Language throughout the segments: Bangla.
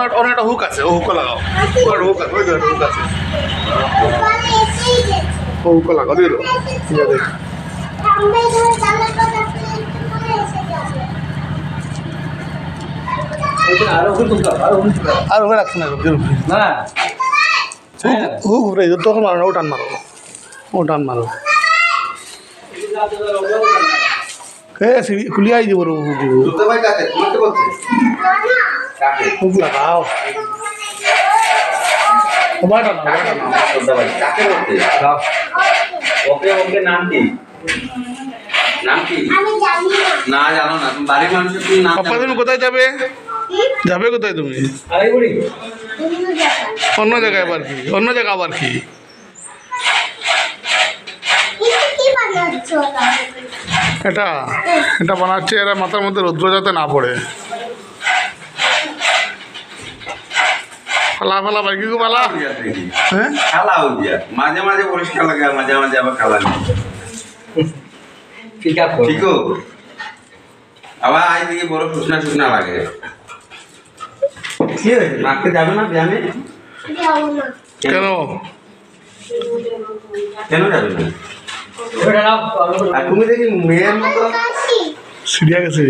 একটা হুক আছে, ও হুক লাগাও, হুক আছে, ওই হুক আছে, ও হুক লাগাও দিল। ঠিক আছে, আর ওকে রাখছে না, হুক ঘুরে তখন মারো, ও টান মারো, ও টান মারো, খুলিয়ে আই দিব, হুক লাগাও, তুমি কোথায় যাবে? যাবে কোথায় তুমি? অন্য জায়গায় আবার কি? অন্য জায়গা আবার কি? এটা এটা বানাচ্ছে এরা মাথার মধ্যে রৌদ্র যাতে না পড়ে। ফালা ফালা ভাই কি ফালা, হ্যাঁ খালা হয়ে যায় মাঝে মাঝে পরিষ্কার লাগে, মাঝে মাঝে আবার খালা ঠিক আছে, ঠিক আবার আজ দিকে বড় শুকনা শুকনা লাগে। কি হয়েছে, মাকে যাবে না ব্যায়ামে? কেন কেন যাবে না? আর তুমি দেখি মেয়ের মতো সিরিয়া গেছে,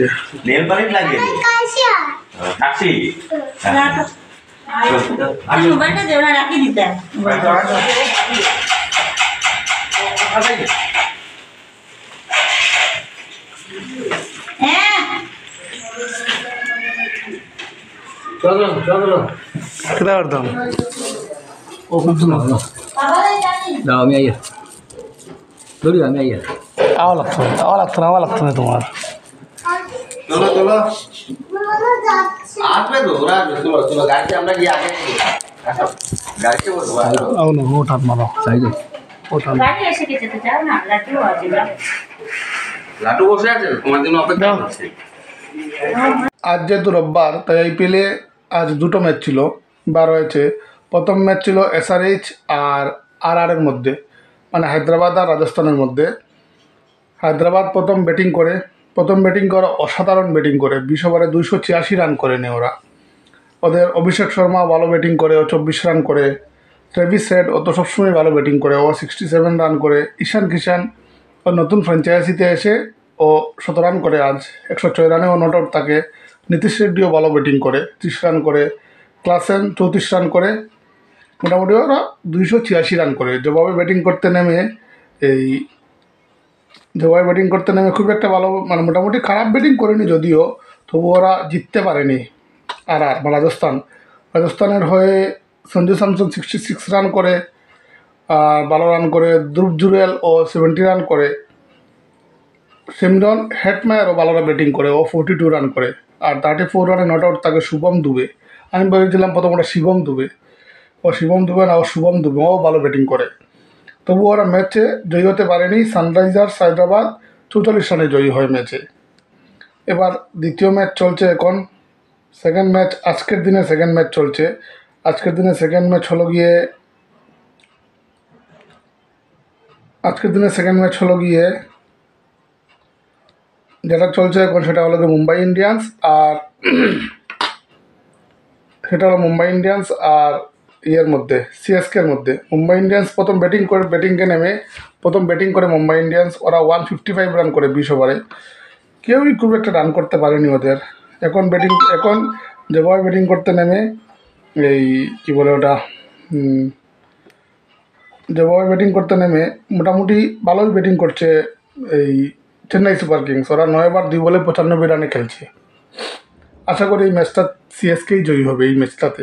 নেল পালিশ লাগিয়ে কাশি মোবাইলটা দেওয়া রাখি দিতে হ্যাঁ চলো কেটা করতাম ও দাও আমি আইয়া ধরি, আমি আইয়া আওয়া লাগতো না তোমার। চলো চলো আসবে তো, ওরা আসবে, চলো চলো গাড়িতে আমরা গিয়ে আগে গাড়িতে বসবো। ও টান মারো, ও টান গাড়ি এসে গেছে তো যাও না, লাটু আছে লাটু বসে আছে তোমার জন্য অপেক্ষা করছে। আজ যেহেতু রোববার তাই আইপিএলে আজ দুটো ম্যাচ ছিল, বার হয়েছে। প্রথম ম্যাচ ছিল SRH আর RR এর মধ্যে, মানে হায়দ্রাবাদ আর রাজস্থানের মধ্যে। হায়দ্রাবাদ প্রথম ব্যাটিং করে অসাধারণ ব্যাটিং করে 20 ওভারে 286 রান করে নেয় ওরা। ওদের অভিষেক শর্মা ভালো ব্যাটিং করে, ও 24 রান করে। ট্রেভিস হেড ও তো সবসময় ভালো ব্যাটিং করে, ও 67 রান করে। ঈশান কিষান ও নতুন ফ্র্যাঞ্চাইজিতে এসে ও 17 রান করে, আজ 106 রানে ও নট আউট থাকে। নীতিশ রেড্ডিও ভালো ব্যাটিং করে, 30 রান করে। ক্লাসেন 34 রান করে। মোটামুটি ওরা 286 রান করে। যেভাবে ব্যাটিং করতে নেমে খুব একটা ভালো, মানে মোটামুটি খারাপ ব্যাটিং করেনি যদিও, তবু ওরা জিততে পারেনি। আর রাজস্থানের হয়ে সঞ্জু স্যামসন 66 রান করে, আর ভালো রান করে। ধ্রুব জুরেল ও 70 রান করে। সিমরন হেটমায়ারও ভালো ব্যাটিং করে, ও 42 রান করে। আর 34 রানে নট আউট থাকে শুভম দুবে। আমি ভেবেছিলাম প্রথমটা শিবম দুবে না, ও শুভম দুবে, ও ভালো ব্যাটিং করে। তবু ওরা ম্যাচে জয়ী হতে পারেনি। সানরাইজার্স হায়দ্রাবাদ 44 রানে জয়ী হয় ম্যাচে। এবার দ্বিতীয় ম্যাচ চলছে এখন, আজকের দিনে সেকেন্ড ম্যাচ চলছে। আজকের দিনে সেকেন্ড ম্যাচ হলো গিয়ে যেটা চলছে এখন সেটা হলো মুম্বাই ইন্ডিয়ান্স আর ইয়ের মধ্যে, CSK এর মধ্যে। মুম্বাই ইন্ডিয়ান্স প্রথম ব্যাটিং করে মুম্বাই ইন্ডিয়ান্স ওরা 155 রান করে 20 ওভারে। কেউই খুব একটা রান করতে পারেনি ওদের। এখন যেভাবে ব্যাটিং করতে নেমে মোটামুটি ভালোই ব্যাটিং করছে এই চেন্নাই সুপার কিংস। ওরা 9 ওভার 2 বলে 95 রানে খেলছে। আশা করি এই ম্যাচটা CSKই জয়ী হবে এই ম্যাচটাতে।